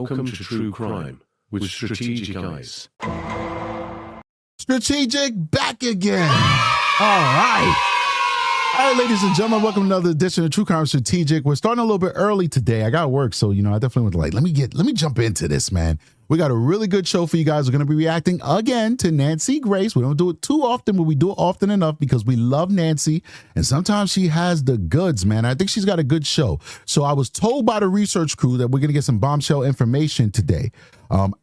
Welcome to True Crime with Strategic Eyes. Strategic back again. All right. All right, ladies and gentlemen, welcome to another edition of True Crime Strategic. We're starting a little bit early today. I got work, so, I definitely was like, let me jump into this, man. We got a really good show for you guys. We're going to be reacting again to Nancy Grace. We don't do it too often, but we do it often enough because we love Nancy. And sometimes she has the goods, man. I think she's got a good show. So I was told by the research crew that we're going to get some bombshell information today.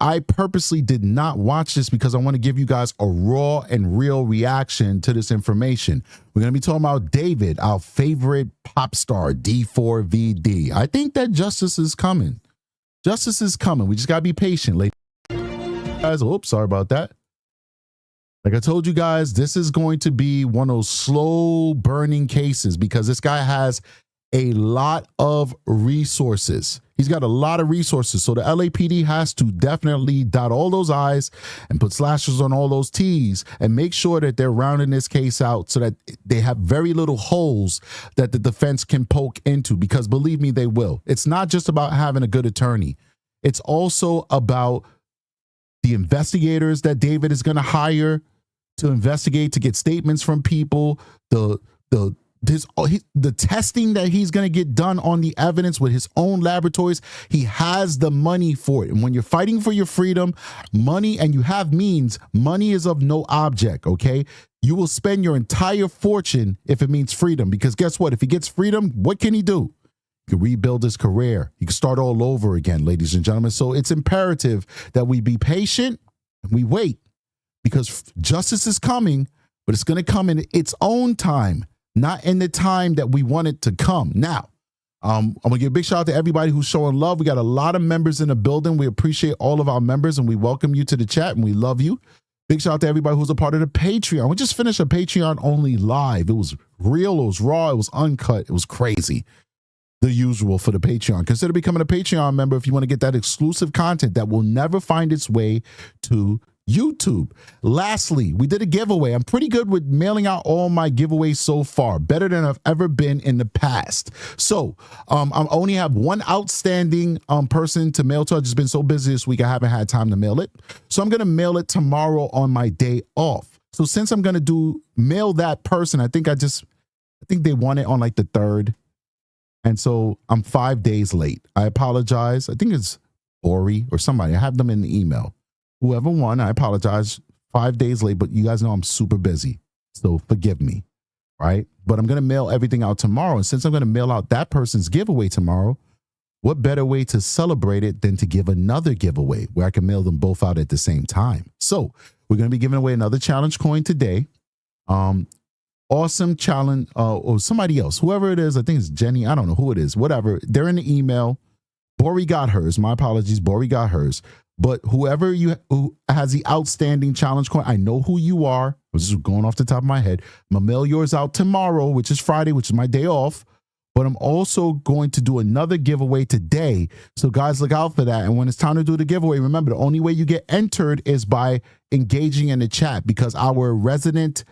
I purposely did not watch this because I want to give you guys a raw and real reaction to this information. We're going to be talking about David, our favorite pop star, D4VD. I think that justice is coming. Justice is coming. We just got to be patient, ladies. Guys, oops, sorry about that. Like I told you guys, this is going to be one of those slow burning cases because this guy has a lot of resources. He's got a lot of resources. So the LAPD has to definitely dot all those I's and put slashes on all those T's and make sure that they're rounding this case out so that they have very little holes that the defense can poke into, because believe me, they will. It's not just about having a good attorney. It's also about the investigators that David is going to hire to investigate, to get statements from people, the testing that he's going to get done on the evidence with his own laboratories. He has the money for it. And when you're fighting for your freedom, money, and you have means, money is of no object, okay? You will spend your entire fortune if it means freedom, because guess what? If he gets freedom, what can he do? He can rebuild his career. He can start all over again, ladies and gentlemen. So it's imperative that we be patient and we wait, because justice is coming, but it's going to come in its own time, not in the time that we want it to come. Now, I'm going to give a big shout out to everybody who's showing love. We got a lot of members in the building. We appreciate all of our members, and we welcome you to the chat, and we love you. Big shout out to everybody who's a part of the Patreon. We just finished a Patreon only live. It was real, it was raw, it was uncut, it was crazy. The usual for the Patreon. Consider becoming a Patreon member if you want to get that exclusive content that will never find its way to YouTube. Lastly, we did a giveaway. I'm pretty good with mailing out all my giveaways so far, better than I've ever been in the past. So I only have one outstanding person to mail to. I've just been so busy this week, I haven't had time to mail it. So I'm going to mail it tomorrow on my day off. So since I'm going to mail that person, I think they want it on like the 3rd. And so I'm 5 days late. I apologize. I think it's Ori or somebody. I have them in the email. Whoever won, I apologize. 5 days late, but you guys know I'm super busy, so forgive me, right? But I'm going to mail everything out tomorrow. And since I'm going to mail out that person's giveaway tomorrow, what better way to celebrate it than to give another giveaway where I can mail them both out at the same time? So we're going to be giving away another challenge coin today. Awesome challenge, or somebody else, whoever it is. I think it's Jenny. I don't know who it is, whatever. They're in the email. Bori got hers. My apologies. Bori got hers. But whoever who has the outstanding challenge coin, I know who you are. I was just going off the top of my head. I'm going to mail yours out tomorrow, which is Friday, which is my day off. But I'm also going to do another giveaway today. So guys, look out for that. And when it's time to do the giveaway, remember, the only way you get entered is by engaging in the chat, because our resident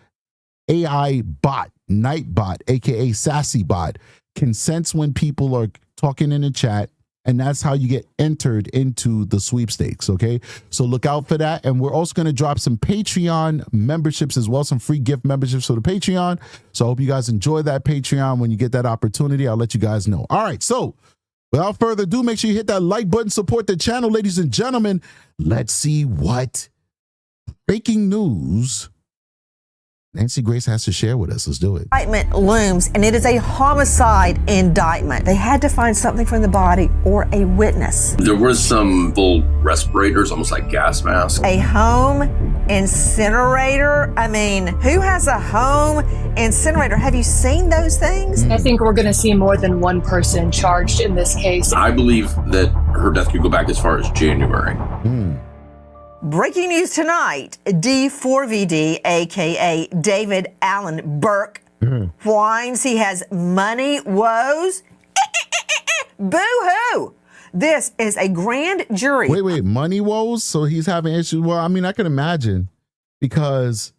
AI bot, Nightbot, aka Sassy Bot, can sense when people are talking in the chat. And that's how you get entered into the sweepstakes, okay? So look out for that. And we're also going to drop some Patreon memberships as well, some free gift memberships for the Patreon. So I hope you guys enjoy that Patreon. When you get that opportunity, I'll let you guys know. All right, so without further ado, make sure you hit that like button, support the channel, ladies and gentlemen. Let's see what breaking news Nancy Grace has to share with us. Let's do it. Indictment looms, and it is a homicide indictment. They had to find something from the body or a witness. There was some full respirators, almost like gas masks. A home incinerator. I mean, who has a home incinerator? Have you seen those things? I think we're going to see more than one person charged in this case. I believe that her death could go back as far as January. Breaking news tonight, D4VD, aka David Allen Burke, whines he has money woes. Boo-hoo! This is a grand jury. Wait, money woes? So he's having issues? Well, I mean, I can imagine, because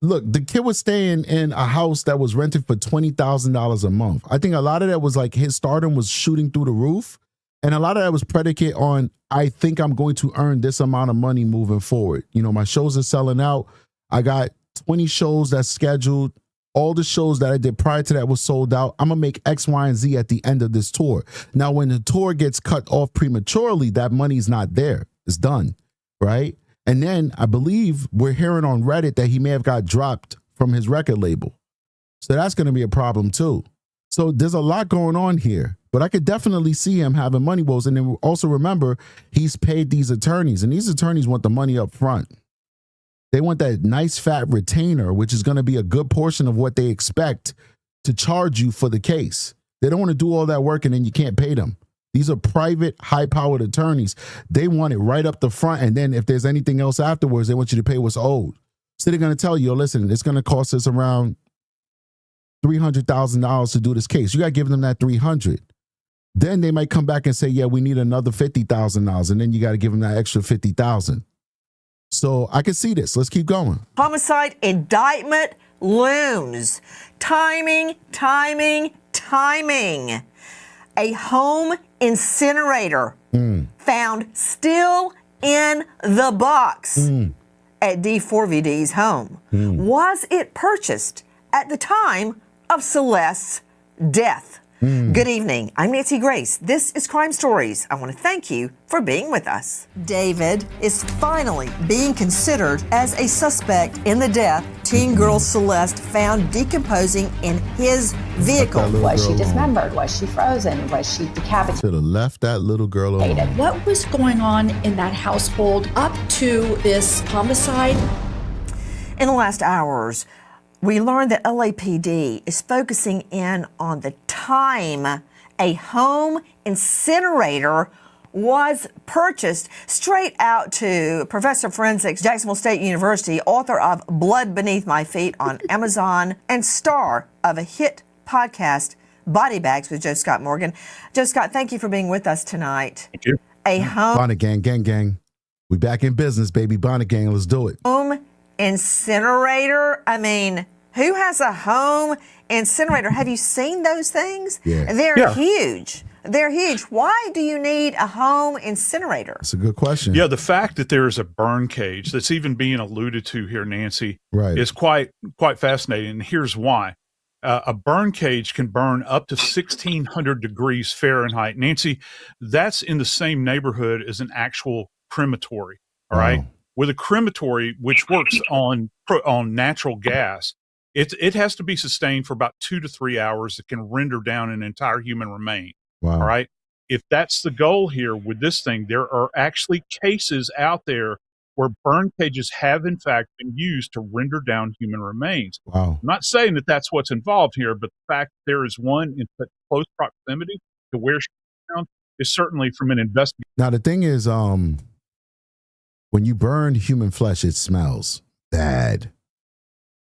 look, the kid was staying in a house that was rented for $20,000 a month. I think a lot of that was like his stardom was shooting through the roof. And a lot of that was predicate on, I think I'm going to earn this amount of money moving forward. You know, my shows are selling out. I got 20 shows that's scheduled. All the shows that I did prior to that was sold out. I'm going to make X, Y, and Z at the end of this tour. Now, when the tour gets cut off prematurely, that money's not there. It's done, right? And then I believe we're hearing on Reddit that he may have got dropped from his record label. So that's going to be a problem too. So there's a lot going on here, but I could definitely see him having money woes. And then also remember, he's paid these attorneys, and these attorneys want the money up front. They want that nice fat retainer, which is going to be a good portion of what they expect to charge you for the case. They don't want to do all that work and then you can't pay them. These are private, high-powered attorneys. They want it right up the front, and then if there's anything else afterwards, they want you to pay what's owed. So they're going to tell you, listen, it's going to cost us around $300,000 to do this case. You got to give them that $300,000. Then they might come back and say, yeah, we need another $50,000, and then you got to give them that extra $50,000. So I can see this. Let's keep going. Homicide indictment looms. Timing. A home incinerator found still in the box at D4VD's home. Was it purchased at the time of Celeste's death? Good evening. I'm Nancy Grace. This is Crime Stories. I want to thank you for being with us. David is finally being considered as a suspect in the death teen girl Celeste found decomposing in his vehicle. Was she dismembered? Was she frozen? Was she decapitated? Should have left that little girl alone. What was going on in that household up to this homicide? In the last hours, we learned that LAPD is focusing in on the time a home incinerator was purchased. Straight out to Professor of Forensics, Jacksonville State University, author of Blood Beneath My Feet on Amazon, and star of a hit podcast, Body Bags with Joe Scott Morgan. Joe Scott, thank you for being with us tonight. Thank you. A home Bonnet gang. We back in business, baby. Bonnet gang, let's do it. Home incinerator. I mean, who has a home incinerator? Have you seen those things? Yeah. They're huge. They're huge. Why do you need a home incinerator? That's a good question. Yeah, the fact that there is a burn cage that's even being alluded to here, Nancy, Right. is quite fascinating. And here's why. A burn cage can burn up to 1,600 degrees Fahrenheit. Nancy, that's in the same neighborhood as an actual crematory, all right? With a crematory, which works on natural gas, it has to be sustained for about 2 to 3 hours. It can render down an entire human remain. Wow. All right. If that's the goal here with this thing, there are actually cases out there where burn cages have in fact been used to render down human remains. Wow. I'm not saying that that's what's involved here, but the fact that there is one in close proximity to where she was found is certainly from an investigation. Now, the thing is, when you burn human flesh, it smells bad.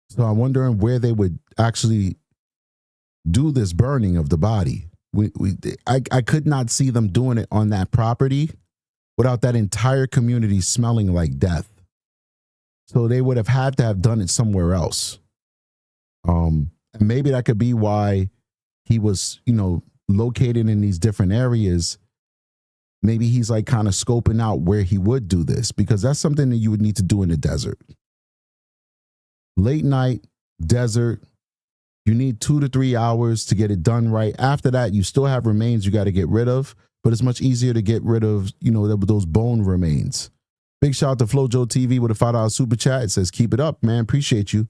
So I'm wondering where they would actually do this burning of the body. I could not see them doing it on that property without that entire community smelling like death. So they would have had to have done it somewhere else. And maybe that could be why he was, located in these different areas. Maybe he's like kind of scoping out where he would do this, because that's something that you would need to do in the desert. Late night, desert. You need 2 to 3 hours to get it done right. After that, you still have remains you got to get rid of, but it's much easier to get rid of, those bone remains. Big shout out to FloJo TV with a $5 super chat. It says, keep it up, man. Appreciate you.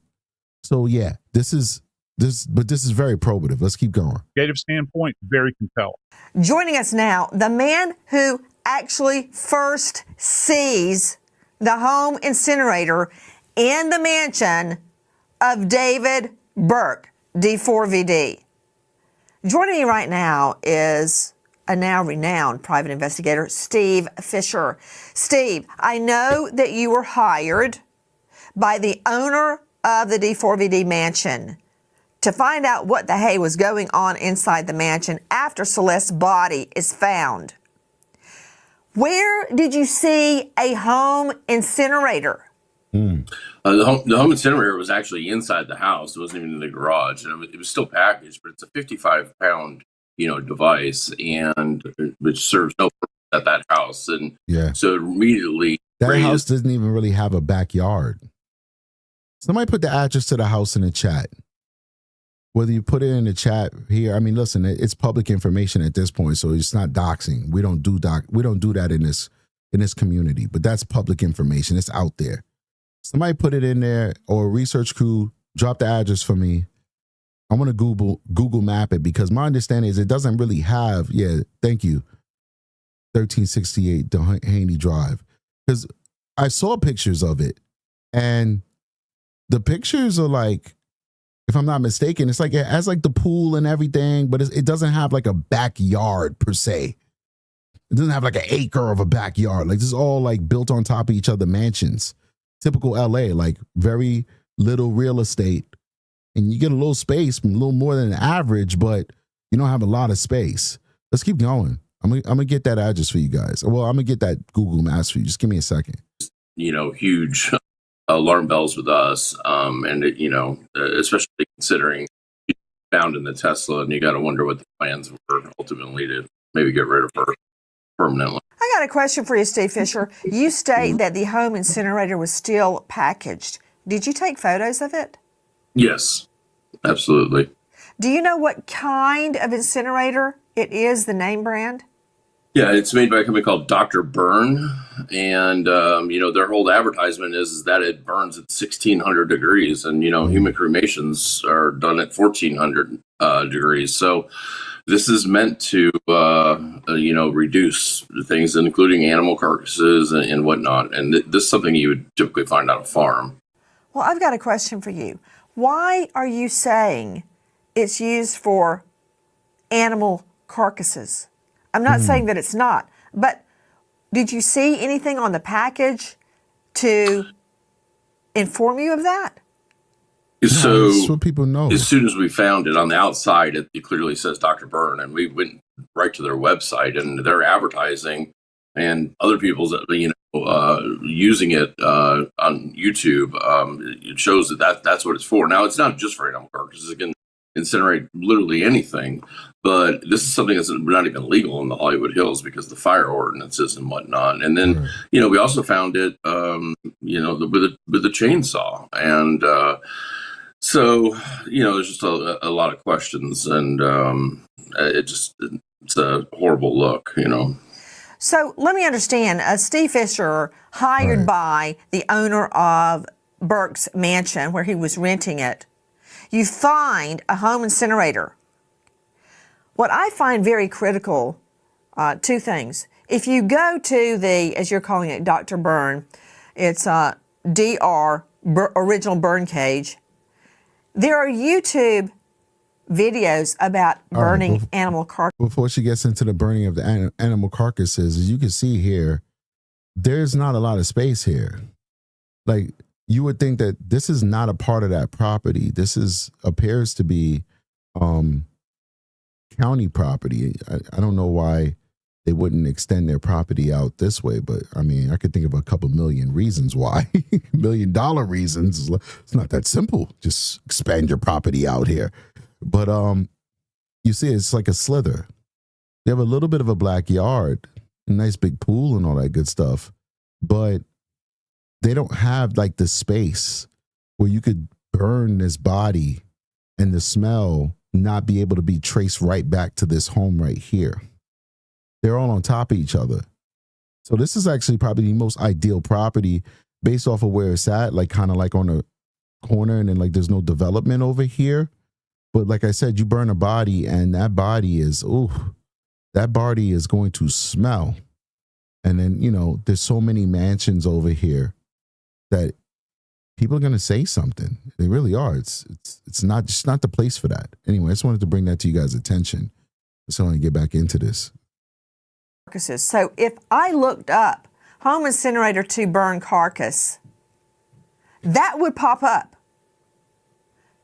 So yeah, this is very probative. Let's keep going. Investigative standpoint, very compelling. Joining us now, the man who actually first sees the home incinerator in the mansion of David Burke, D4VD. Joining me right now is a now renowned private investigator, Steve Fisher. Steve, I know that you were hired by the owner of the D4VD mansion to find out what the hay was going on inside the mansion after Celeste's body is found. Where did you see a home incinerator? The home incinerator was actually inside the house. It wasn't even in the garage. And it was still packaged, but it's a 55-pound device, and which serves no purpose at that house. And Yeah. so immediately That house doesn't even really have a backyard. Somebody put the address to the house in the chat. Whether you put it in the chat here, I mean, listen, it's public information at this point, so it's not doxing. We don't do that in this community, but that's public information. It's out there. Somebody put it in there, or a research crew, drop the address for me. I want to Google map it, because my understanding is it doesn't really have, thank you, 1368 Haney Drive. Because I saw pictures of it, and the pictures are like, if I'm not mistaken, it's like it has like the pool and everything, but it doesn't have like a backyard per se. It doesn't have like an acre of a backyard. Like, this is all like built on top of each other mansions. Typical LA, like very little real estate. And you get a little space, a little more than average, but you don't have a lot of space. Let's keep going. I'm gonna get that address for you guys. Well, I'm gonna get that Google Maps for you. Just give me a second. Huge alarm bells with us, and especially considering found in the Tesla, and you got to wonder what the plans were ultimately to maybe get rid of her permanently. I got a question for you, Steve Fisher. You state that the home incinerator was still packaged. Did you take photos of it? Yes, absolutely. Do you know what kind of incinerator it is, the name brand? Yeah, it's made by a company called Dr. Burn, and their whole advertisement is that it burns at 1,600 degrees, and human cremations are done at 1,400 degrees. So this is meant to reduce things, including animal carcasses and whatnot. And this is something you would typically find on a farm. Well, I've got a question for you. Why are you saying it's used for animal carcasses? I'm not saying that it's not, but did you see anything on the package to inform you of that? So that's what people know. As soon as we found it on the outside, it clearly says Dr. Burn, and we went right to their website, and they're advertising, and other people's using it on YouTube. It shows that's what it's for. Now, it's not just for animal carcasses. It can incinerate literally anything, but this is something that's not even legal in the Hollywood Hills because of the fire ordinances and whatnot. And then, we also found it, with a chainsaw. And so, there's just a lot of questions, and it's a horrible look, So let me understand, Steve Fisher, hired by the owner of Burke's mansion where he was renting it, you find a home incinerator. What I find very critical, two things. If you go to the, as you're calling it, Dr. Burn, it's original burn cage. There are YouTube videos about burning animal carcasses. Before she gets into the burning of the animal carcasses, as you can see here, there's not a lot of space here. Like, you would think that this is not a part of that property. This appears to be county property. I don't know why they wouldn't extend their property out this way, but I mean, I could think of a couple million reasons why. $1 million reasons. It's not that simple. Just expand your property out here. But you see, it's like a slither. They have a little bit of a black yard, a nice big pool and all that good stuff, but they don't have like the space where you could burn this body and the smell not be able to be traced right back to this home right here. They're all on top of each other. So this is actually probably the most ideal property based off of where it's at, like kind of like on a corner, and then like there's no development over here. But like I said, you burn a body and that body is going to smell. And then, there's so many mansions over here that people are going to say something. They really are. It's not the place for that. Anyway, I just wanted to bring that to you guys' attention so I can get back into this. So if I looked up home incinerator to burn carcass, that would pop up.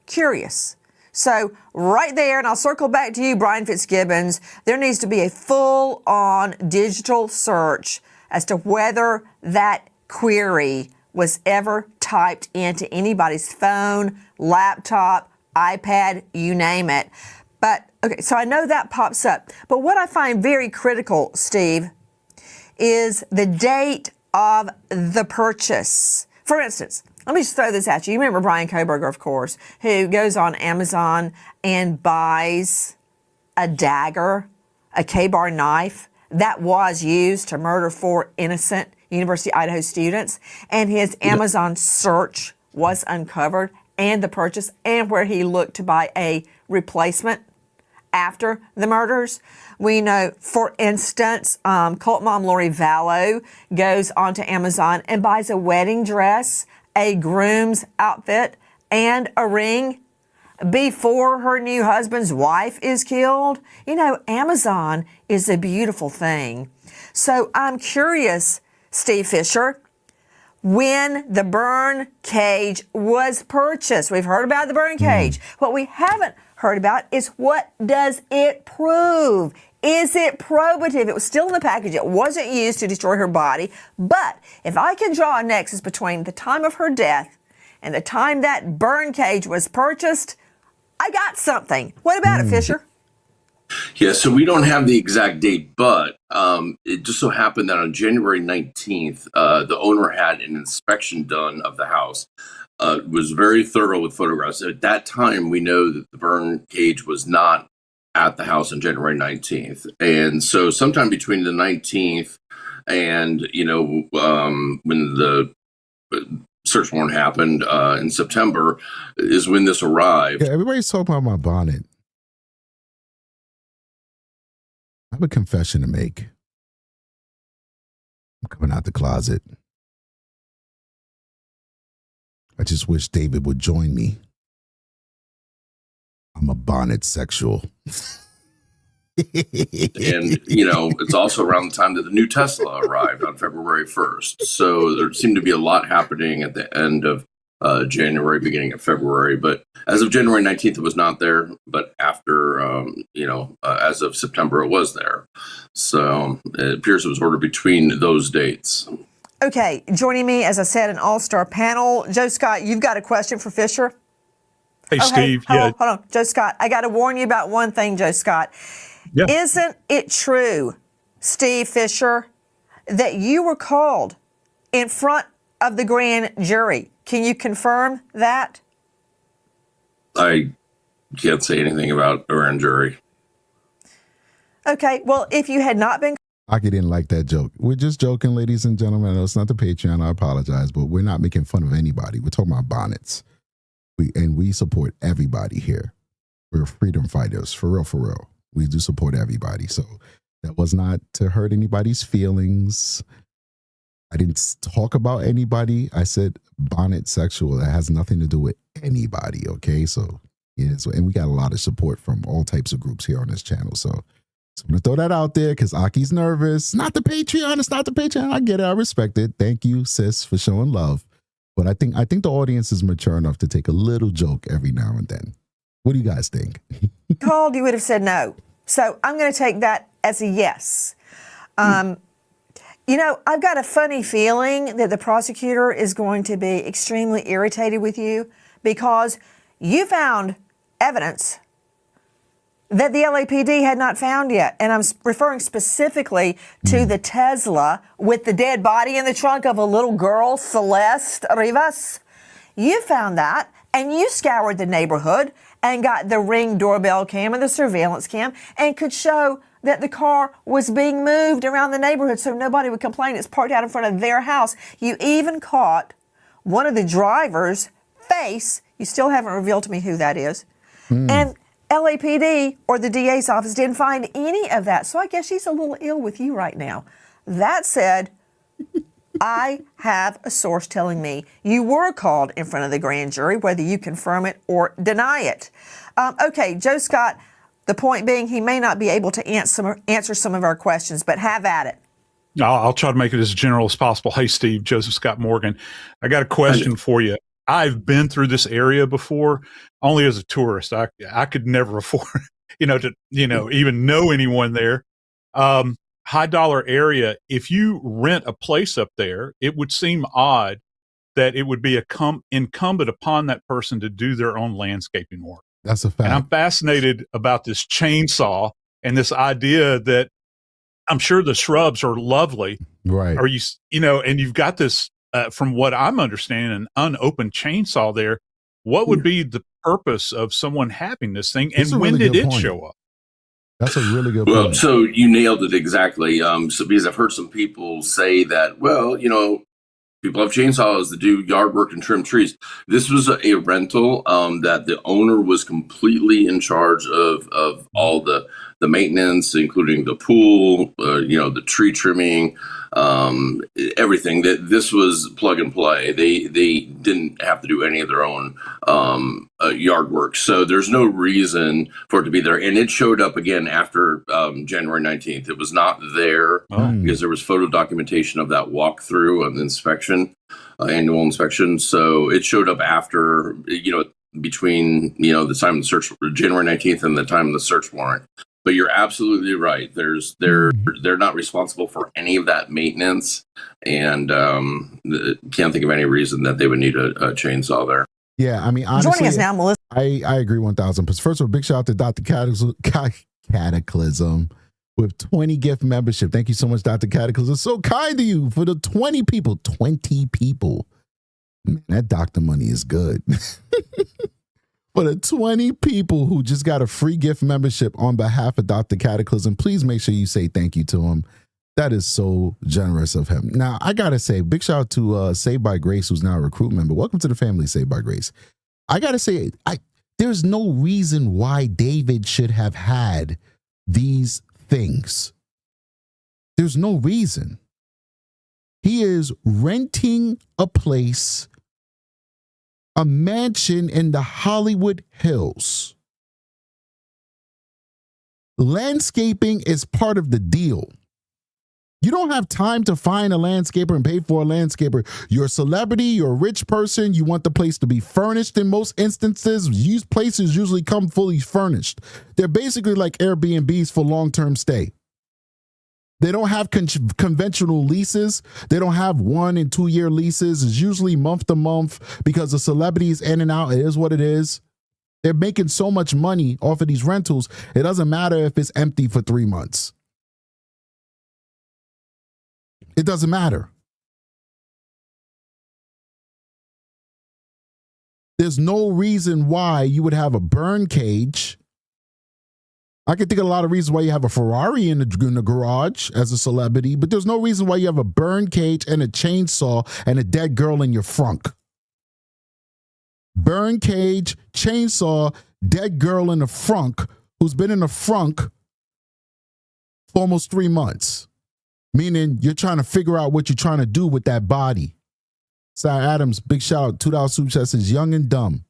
Curious. So right there, and I'll circle back to you, Brian Fitzgibbons, there needs to be a full-on digital search as to whether that query was ever typed into anybody's phone, laptop, iPad, you name it. But, okay, so I know that pops up. But what I find very critical, Steve, is the date of the purchase. For instance, let me just throw this at you. You remember Brian Koberger, of course, who goes on Amazon and buys a dagger, a K-bar knife that was used to murder 4 innocent University of Idaho students. And his Amazon search was uncovered, and the purchase, and where he looked to buy a replacement after the murders. We know, for instance, cult mom Lori Vallow goes onto Amazon and buys a wedding dress, a groom's outfit, and a ring before her new husband's wife is killed. You know, Amazon is a beautiful thing. So I'm curious, Steve Fisher, when the burn cage was purchased. We've heard about the burn cage. What we haven't heard about is, what does it prove? Is it probative? It was still in the package. It wasn't used to destroy her body. But if I can draw a nexus between the time of her death and the time that burn cage was purchased, I got something. What about it, Fisher? Yeah, so we don't have the exact date, but it just so happened that on January 19th, the owner had an inspection done of the house. It was very thorough with photographs. At that time, we know that the burn cage was not at the house on January 19th. And so sometime between the 19th and, when the search warrant happened in September is when this arrived. Yeah, everybody's talking about my bonnet. I have a confession to make. I'm coming out the closet. I just wish David would join me. I'm a bonnet sexual. And, it's also around the time that the new Tesla arrived on February 1st. So there seemed to be a lot happening at the end of January, beginning of February. But as of January 19th, it was not there. But after, as of September, it was there. So it appears it was ordered between those dates. Okay, joining me, as I said, an all-star panel. Joe Scott, you've got a question for Fisher? Hey, Steve. Hold on. Joe Scott, I got to warn you about one thing, Joe Scott. Yeah. Isn't it true, Steve Fisher, that you were called in front of the grand jury? Can you confirm that? I can't say anything about a grand jury. Okay, well, if you had not been... Aki didn't like that joke. We're just joking, ladies and gentlemen. I know it's not the Patreon. I apologize, but we're not making fun of anybody. We're talking about bonnets. We support everybody here. We're freedom fighters, for real, for real. We do support everybody. So that was not to hurt anybody's feelings. I didn't talk about anybody. I said bonnet sexual. That has nothing to do with anybody, okay? So, yeah, and we got a lot of support from all types of groups here on this channel. So I'm going to throw that out there because Aki's nervous. Not the Patreon. It's not the Patreon. I get it. I respect it. Thank you, sis, for showing love. But I think the audience is mature enough to take a little joke every now and then. What do you guys think? Called, you would have said no. So I'm going to take that as a yes. I've got a funny feeling that the prosecutor is going to be extremely irritated with you because you found evidence that the LAPD had not found yet. And I'm referring specifically to the Tesla with the dead body in the trunk of a little girl, Celeste Rivas. You found that, and you scoured the neighborhood and got the Ring doorbell cam and the surveillance cam and could show that the car was being moved around the neighborhood so nobody would complain it's parked out in front of their house. You even caught one of the driver's face. You still haven't revealed to me who that is. And LAPD or the DA's office didn't find any of that. So I guess she's a little ill with you right now. That said, I have a source telling me you were called in front of the grand jury, whether you confirm it or deny it. Okay, Joe Scott, the point being he may not be able to answer some of our questions, but have at it. I'll try to make it as general as possible. Hey, Steve, Joseph Scott Morgan. I got a question for you. I've been through this area before, only as a tourist. I could never afford, to even know anyone there. High dollar area. If you rent a place up there, it would seem odd that it would be incumbent upon that person to do their own landscaping work. That's a fact. And I'm fascinated about this chainsaw and this idea that I'm sure the shrubs are lovely. Right. Or and you've got this, from what I'm understanding, an unopened chainsaw there. What would be the purpose of someone having this thing? And when did it show up? That's a really good Well, point. so you nailed it exactly. So because I've heard some people say that, well, people have chainsaws that do yard work and trim trees. This was a rental that the owner was completely in charge of all the maintenance, including the pool, the tree trimming, everything. That this was plug and play. They didn't have to do any of their own yard work. So there's no reason for it to be there. And it showed up again after January 19th. It was not there because there was photo documentation of that walkthrough of the inspection, annual inspection. So it showed up after, between, the time of the search, January 19th and the time of the search warrant. But you're absolutely right. They're not responsible for any of that maintenance, and can't think of any reason that they would need a chainsaw there. Yeah, I mean, honestly, joining us now, Melissa. I agree 1,000%. First of all, big shout out to Dr. Cataclysm with 20 gift membership. Thank you so much, Dr. Cataclysm. So kind to you for the 20 people. 20 people. Man, that doctor money is good. For the 20 people who just got a free gift membership on behalf of Dr. Cataclysm, please make sure you say thank you to him. That is so generous of him. Now, I got to say, big shout out to Saved by Grace, who's now a recruit member. Welcome to the family, Saved by Grace. I got to say, there's no reason why David should have had these things. There's no reason. He is renting a place, a mansion in the Hollywood Hills. Landscaping is part of the deal. You don't have time to find a landscaper and pay for a landscaper. You're a celebrity, you're a rich person, you want the place to be furnished in most instances. Used places usually come fully furnished. They're basically like Airbnbs for long-term stay. They don't have conventional leases. They don't have 1 and 2 year leases. It's usually month to month because the celebrity is in and out. It is what it is. They're making so much money off of these rentals. It doesn't matter if it's empty for 3 months. It doesn't matter. There's no reason why you would have a burn cage. I can think of a lot of reasons why you have a Ferrari in the garage as a celebrity, but there's no reason why you have a burn cage and a chainsaw and a dead girl in your frunk. Burn cage, chainsaw, dead girl in the frunk who's been in the frunk for almost 3 months. Meaning you're trying to figure out what you're trying to do with that body. Cy Adams, big shout out, $2 super chat says young and dumb.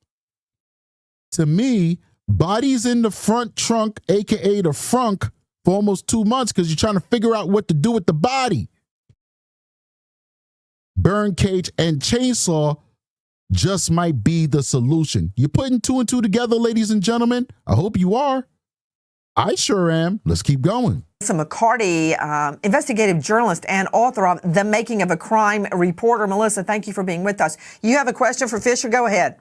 To me, bodies in the front trunk, aka the frunk, for almost 2 months because you're trying to figure out what to do with the body. Burn cage and chainsaw just might be the solution. You're putting 2 and 2 together, ladies and gentlemen. I hope you are. I sure am. Let's keep going. Melissa McCarty, investigative journalist and author of The Making of a Crime Reporter. Melissa, thank you for being with us. You have a question for Fisher? Go ahead.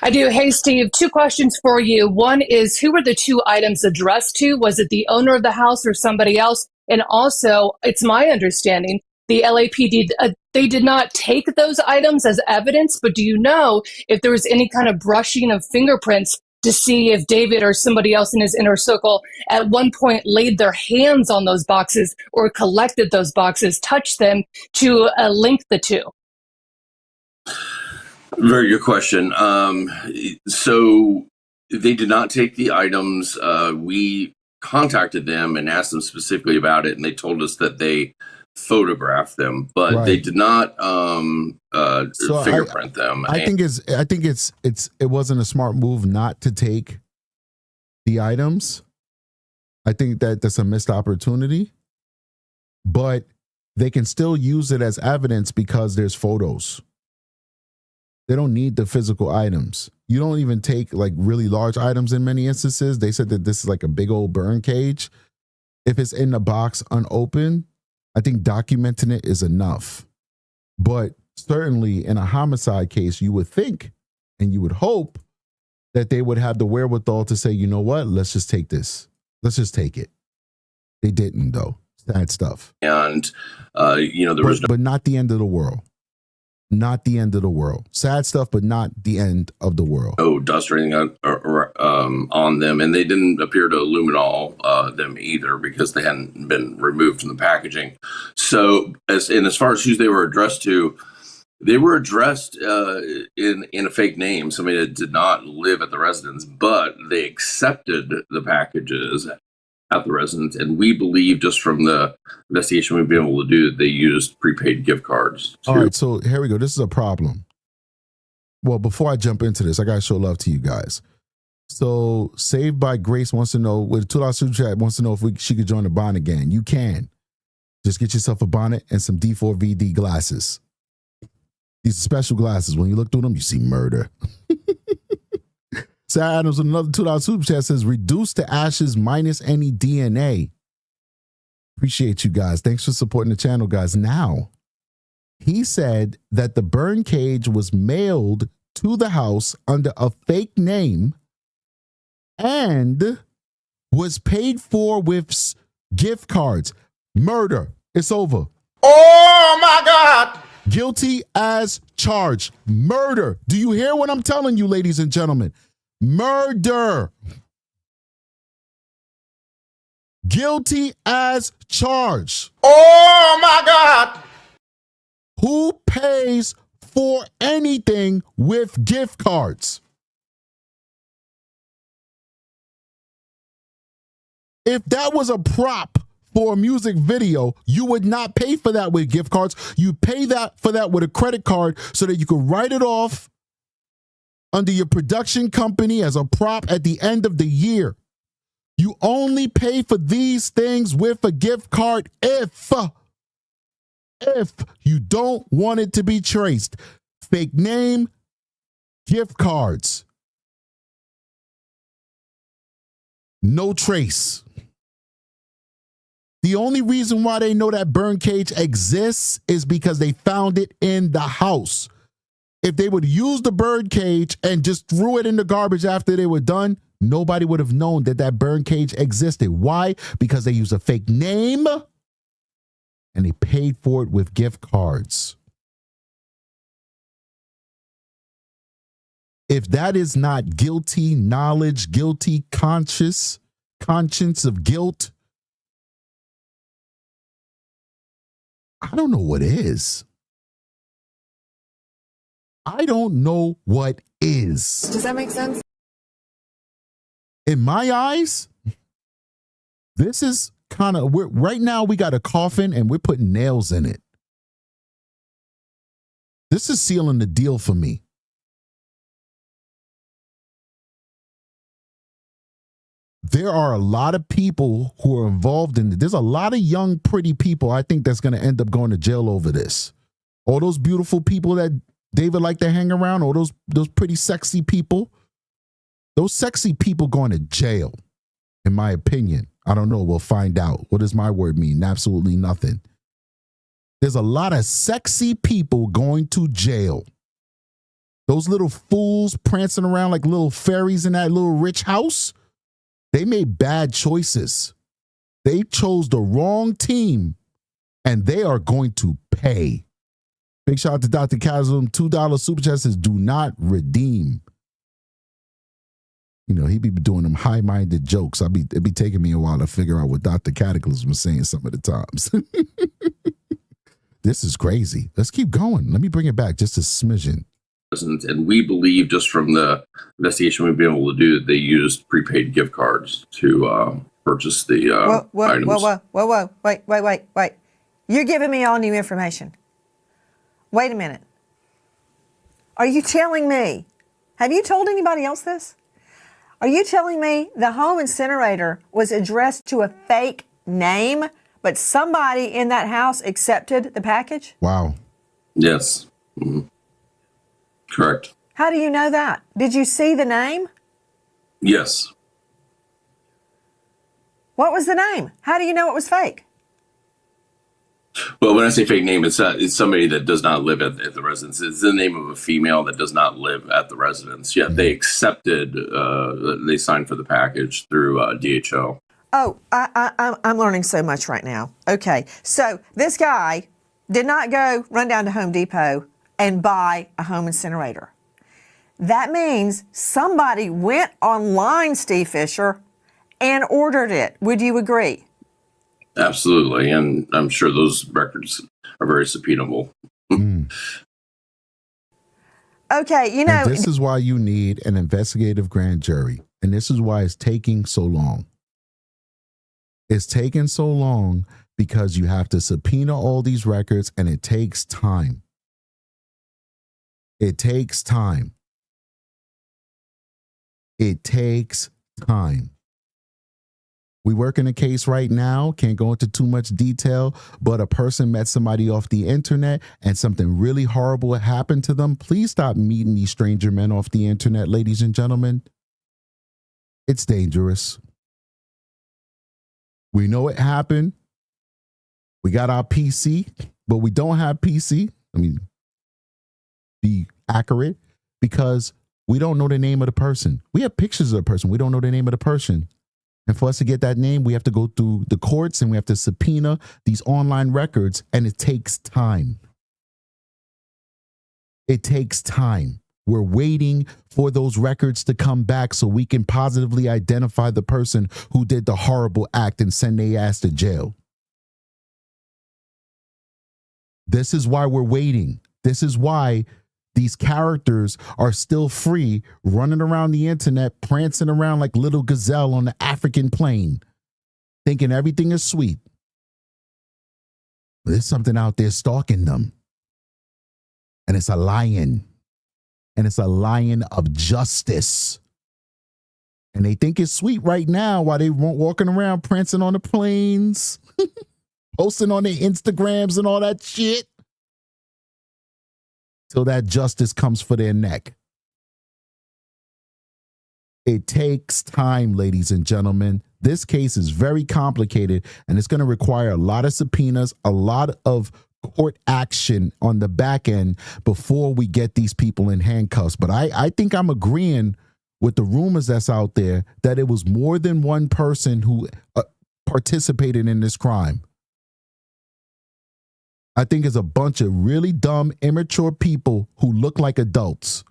I do. Hey, Steve, 2 questions for you. One is, who were the 2 items addressed to? Was it the owner of the house or somebody else? And also, it's my understanding the LAPD, they did not take those items as evidence, but do you know if there was any kind of brushing of fingerprints to see if David or somebody else in his inner circle at one point laid their hands on those boxes or collected those boxes, touched them to link the 2? Very good question. So they did not take the items. We contacted them and asked them specifically about it, and they told us that they photographed them, but they did not fingerprint them. I think it wasn't a smart move not to take the items. I think that's a missed opportunity, but they can still use it as evidence because there's photos. They don't need the physical items. You don't even take like really large items in many instances. They said that this is like a big old burn cage. If it's in the box unopened, I think documenting it is enough. But certainly in a homicide case, you would think and you would hope that they would have the wherewithal to say, you know what, let's just take this. Let's just take it. They didn't, though. Sad stuff. And, there was but not the end of the world. Not the end of the world. Sad stuff, but not the end of the world. no dust or anything on them. And they didn't appear to luminol them either because they hadn't been removed from the packaging. So as far as who they were addressed to, they were addressed in a fake name, somebody that did not live at the residence, but they accepted the packages at the residence. And we believe, just from the investigation we've been able to do, that they used prepaid gift cards. All right, so here we go. This is a problem. Well, before I jump into this, I got to show love to you guys. So Saved by Grace wants to know, with $2 super chat, wants to know if she could join the bond again. You can. Just get yourself a bonnet and some D4VD glasses. These are special glasses. When you look through them, you see murder. Sarah Adams with another $2 super chat says, reduce to ashes minus any DNA. Appreciate you guys. Thanks for supporting the channel, guys. Now, he said that the burn cage was mailed to the house under a fake name and was paid for with gift cards. Murder. It's over. Oh, my God. Guilty as charged. Murder. Do you hear what I'm telling you, ladies and gentlemen? Murder. Guilty as charged. Oh, my God. Who pays for anything with gift cards? If that was a prop for a music video, you would not pay for that with gift cards. You pay for that with a credit card so that you could write it off under your production company as a prop at the end of the year. You only pay for these things with a gift card if you don't want it to be traced. Fake name, gift cards. No trace. The only reason why they know that burn cage exists is because they found it in the house. If they would use the bird cage and just threw it in the garbage after they were done, nobody would have known that that burn cage existed. Why? Because they use a fake name and they paid for it with gift cards. If that is not guilty knowledge, guilty conscience of guilt, I don't know what is. I don't know what is. Does that make sense? In my eyes, this is kind of, right now we got a coffin and we're putting nails in it. This is sealing the deal for me. There are a lot of people who are involved in it. There's a lot of young, pretty people I think that's going to end up going to jail over this. All those beautiful people that David like to hang around, all those pretty sexy people, those sexy people going to jail, in my opinion. I don't know. We'll find out. What does my word mean? Absolutely nothing. There's a lot of sexy people going to jail. Those little fools prancing around like little fairies in that little rich house, they made bad choices. They chose the wrong team, and they are going to pay. Big shout out to Dr. Chasm. $2 super chat says, do not redeem. You know, he be doing them high-minded jokes. It'd be taking me a while to figure out what Dr. Cataclysm was saying some of the times. This is crazy. Let's keep going. Let me bring it back just a smidgen. And we believe, just from the investigation we've been able to do, that they used prepaid gift cards to purchase the items. Whoa, wait. You're giving me all new information. Wait a minute. Are you telling me, have you told anybody else this? Are you telling me the home incinerator was addressed to a fake name, but somebody in that house accepted the package? Wow. Yes. Mm-hmm. Correct. How do you know that? Did you see the name? Yes. What was the name? How do you know it was fake? Well, when I say fake name, it's somebody that does not live at the residence. It's the name of a female that does not live at the residence. Yet they accepted, they signed for the package through DHL. Oh, I'm learning so much right now. Okay, so this guy did not go run down to Home Depot and buy a home incinerator. That means somebody went online, Steve Fisher, and ordered it. Would you agree? Absolutely, and I'm sure those records are very subpoenable. Okay, And this is why you need an investigative grand jury, and this is why it's taking so long. It's taking so long because you have to subpoena all these records, and it takes time. It takes time. It takes time. We work in a case right now, can't go into too much detail, but a person met somebody off the internet and something really horrible happened to them. Please stop meeting these stranger men off the internet, ladies and gentlemen. It's dangerous. We know it happened. We got our PC, but we don't have PC. I mean, be accurate, because we don't know the name of the person. We have pictures of the person. We don't know the name of the person. And for us to get that name, we have to go through the courts and we have to subpoena these online records, and it takes time. It takes time. We're waiting for those records to come back so we can positively identify the person who did the horrible act and send their ass to jail. This is why we're waiting. This is why these characters are still free, running around the internet, prancing around like little gazelle on the African plain, thinking everything is sweet. There's something out there stalking them. And it's a lion. And it's a lion of justice. And they think it's sweet right now while they walking around prancing on the plains, posting on their Instagrams and all that shit. Till that justice comes for their neck. It takes time, ladies and gentlemen. This case is very complicated, and it's going to require a lot of subpoenas, a lot of court action on the back end before we get these people in handcuffs. But I think I'm agreeing with the rumors that's out there that it was more than one person who participated in this crime. I think it's a bunch of really dumb, immature people who look like adults,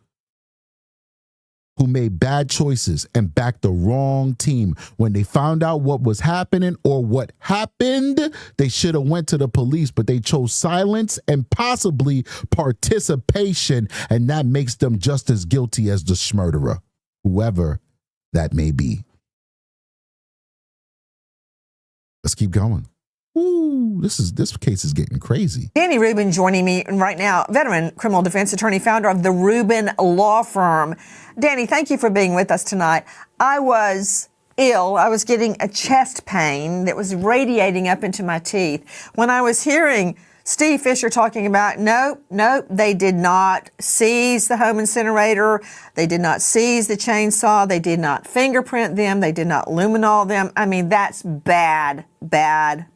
who made bad choices and backed the wrong team. When they found out what was happening or what happened, they should have went to the police, but they chose silence and possibly participation, and that makes them just as guilty as the schmurderer, whoever that may be. Let's keep going. Ooh, this case is getting crazy. Danny Rubin joining me right now, veteran criminal defense attorney, founder of the Rubin Law Firm. Danny, thank you for being with us tonight. I was ill. I was getting a chest pain that was radiating up into my teeth when I was hearing Steve Fisher talking about, nope, they did not seize the home incinerator. They did not seize the chainsaw. They did not fingerprint them. They did not luminol them. I mean, that's bad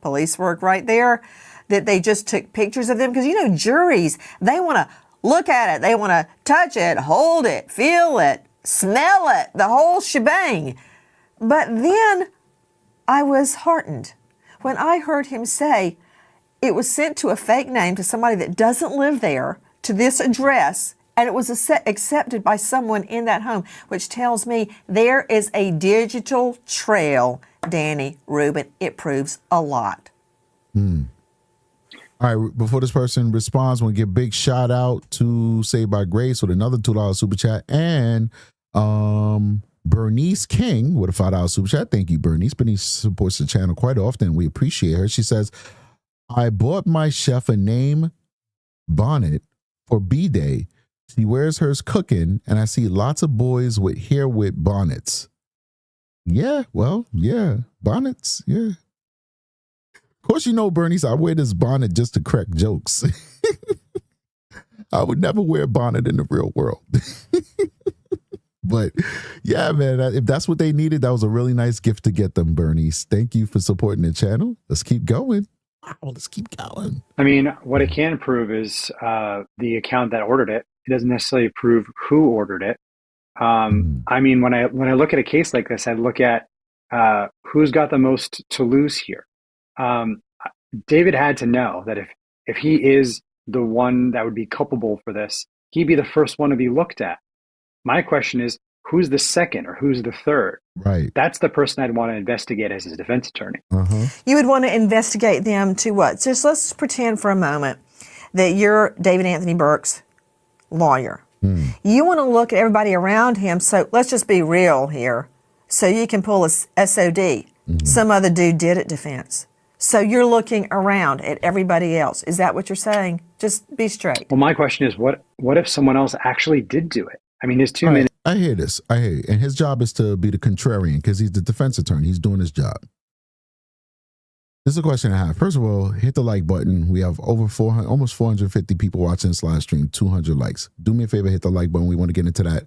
police work right there, that they just took pictures of them. Because, juries, they want to look at it. They want to touch it, hold it, feel it, smell it, the whole shebang. But then I was heartened when I heard him say, it was sent to a fake name to somebody that doesn't live there, to this address, and it was accepted by someone in that home, which tells me there is a digital trail, Danny Rubin. It proves a lot. All right, before this person responds, I want to give a big shout out to Saved by Grace with another $2 super chat, and Bernice King with a $5 super chat. Thank you, Bernice. Bernice supports the channel quite often. We appreciate her. She says, I bought my chef a name bonnet for B-Day. She wears hers cooking, and I see lots of boys with hair with bonnets. Yeah, bonnets, yeah. Of course, Bernice, I wear this bonnet just to crack jokes. I would never wear a bonnet in the real world. But yeah, man, if that's what they needed, that was a really nice gift to get them, Bernice. Thank you for supporting the channel. Let's keep going. Wow, let's keep going. I mean, what it can prove is the account that ordered it. It doesn't necessarily prove who ordered it. I mean, when I look at a case like this, I look at who's got the most to lose here. David had to know that if he is the one that would be culpable for this, he'd be the first one to be looked at. My question is, who's the second or who's the third? Right. That's the person I'd want to investigate as his defense attorney. You would want to investigate them to what? Just let's pretend for a moment that you're David Anthony Burke's lawyer. You want to look at everybody around him. So let's just be real here. So you can pull a SOD. Some other dude did it defense. So you're looking around at everybody else. Is that what you're saying? Just be straight. Well, my question is, what if someone else actually did do it? I mean, there's 2 minutes. I hear this. I hear you. And his job is to be the contrarian because he's the defense attorney. He's doing his job. This is a question I have. First of all, hit the like button. We have over 400, almost 450 people watching this live stream, 200 likes. Do me a favor, hit the like button. We want to get into that.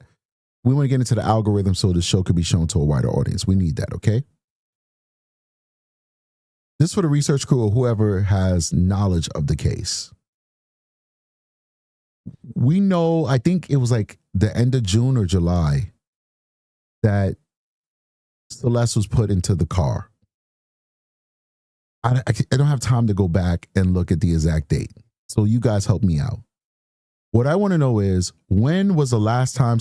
We want to get into the algorithm so the show could be shown to a wider audience. We need that, okay? This is for the research crew or whoever has knowledge of the case. We know, I think it was like the end of June or July that Celeste was put into the car. I don't have time to go back and look at the exact date. So you guys help me out. What I want to know is, when was the last time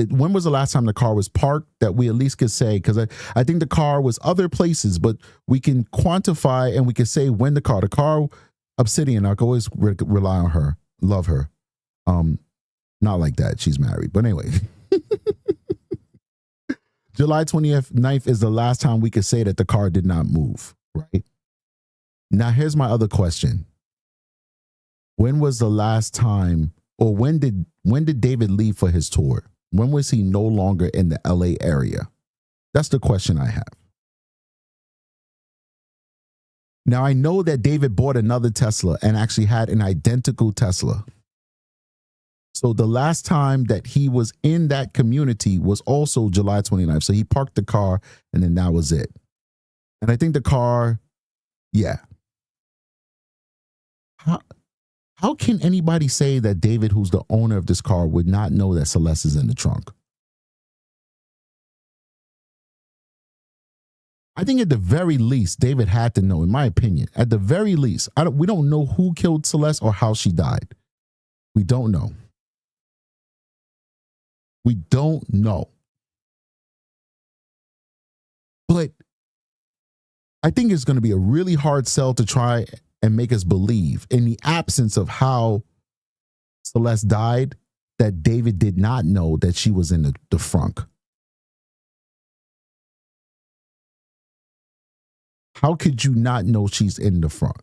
when was the last time the car was parked that we at least could say, because I think the car was other places, but we can quantify and we can say when the car, Obsidian, I can always rely on her, love her. Not like that, she's married, but anyway. July 29th is the last time we could say that the car did not move, right? Now, here's my other question. When was the last time, or when did David leave for his tour? When was he no longer in the LA area? That's the question I have. Now, I know that David bought another Tesla and actually had an identical Tesla. So the last time that he was in that community was also July 29th. So he parked the car and then that was it. And I think the car, yeah. How can anybody say that David, who's the owner of this car, would not know that Celeste is in the trunk? I think at the very least, David had to know, in my opinion. At the very least, we don't know who killed Celeste or how she died. We don't know. We don't know. But I think it's going to be a really hard sell to try and make us believe, in the absence of how Celeste died, that David did not know that she was in the frunk. How could you not know she's in the front?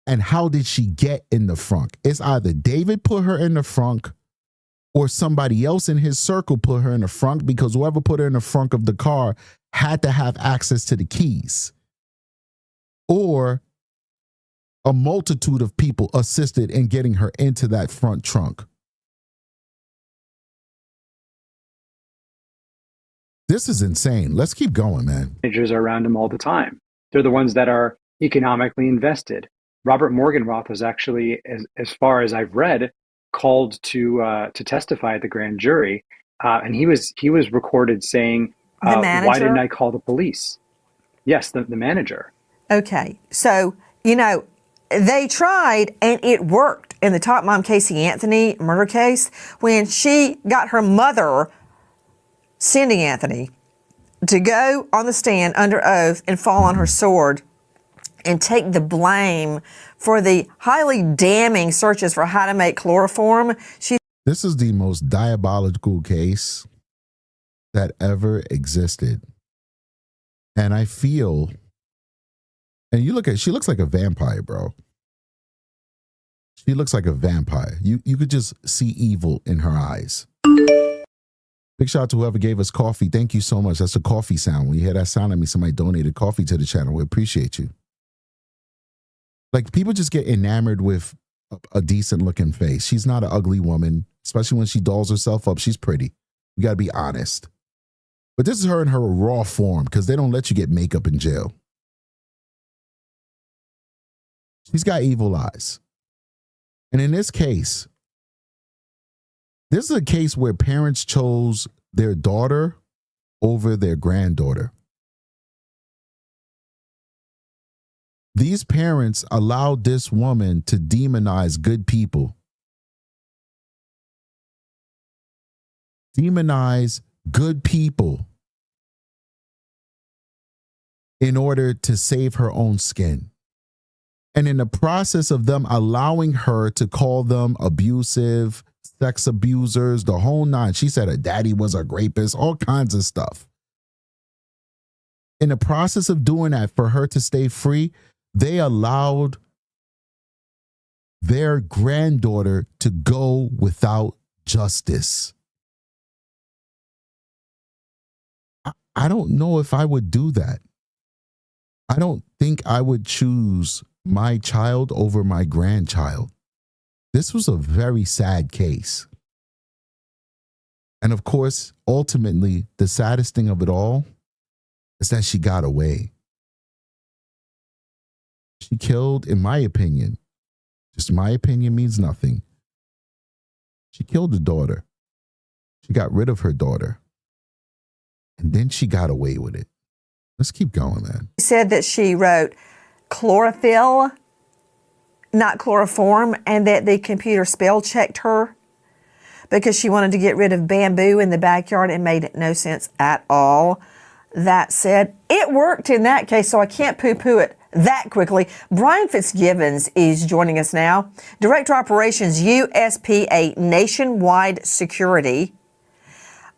And how did she get in the frunk? It's either David put her in the frunk or somebody else in his circle put her in the frunk, because whoever put her in the frunk of the car had to have access to the keys. Or a multitude of people assisted in getting her into that front trunk. This is insane. Let's keep going, man. Managers are around him all the time. They're the ones that are economically invested. Robert Morgenroth was actually, as far as I've read, called to testify at the grand jury, and he was recorded saying, "Why didn't I call the police?" Yes, the manager. Okay, so they tried and it worked in the Top Mom Casey Anthony murder case when she got her mother, Cindy Anthony, to go on the stand under oath and fall on her sword and take the blame for the highly damning searches for how to make chloroform. This is the most diabolical case that ever existed. And I feel, and you look at, she looks like a vampire, bro. She looks like a vampire. You could just see evil in her eyes. Big shout out to whoever gave us coffee. Thank you so much. That's a coffee sound. When you hear that sound, that means somebody donated coffee to the channel. We appreciate you. Like, people just get enamored with a decent looking face. She's not an ugly woman, especially when she dolls herself up. She's pretty. We got to be honest. But this is her in her raw form because they don't let you get makeup in jail. She's got evil eyes. And in this case, this is a case where parents chose their daughter over their granddaughter. These parents allowed this woman to demonize good people. Demonize good people in order to save her own skin. And in the process of them allowing her to call them abusive, sex abusers, the whole nine, she said her daddy was a rapist, all kinds of stuff. In the process of doing that for her to stay free, they allowed their granddaughter to go without justice. I don't know if I would do that. I don't think I would choose my child over my grandchild. This was a very sad case. And of course, ultimately, the saddest thing of it all is that she got away. She killed, in my opinion, just my opinion means nothing. She killed the daughter. She got rid of her daughter. And then she got away with it. Let's keep going, man. She said that she wrote chlorophyll, not chloroform, and that the computer spell checked her because she wanted to get rid of bamboo in the backyard. It made no sense at all. That said, it worked in that case, so I can't poo-poo it that quickly. Brian Fitzgibbons is joining us now. Director of Operations, USPA Nationwide Security.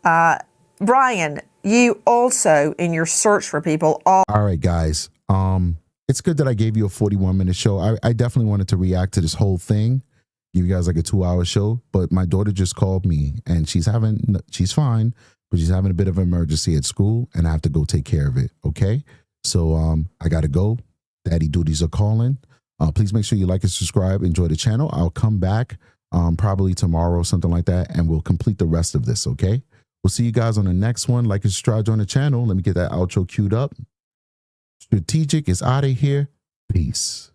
Brian, you also, in your search for people... All right, guys. It's good that I gave you a 41-minute show. I definitely wanted to react to this whole thing, give you guys like a 2-hour show, but my daughter just called me, and she's fine, but she's having a bit of an emergency at school, and I have to go take care of it, okay? So I got to go. Daddy duties are calling. Please make sure you like and subscribe. Enjoy the channel. I'll come back probably tomorrow or something like that, and we'll complete the rest of this, okay? We'll see you guys on the next one. Like and subscribe, join the channel. Let me get that outro queued up. Strategic is out of here. Peace.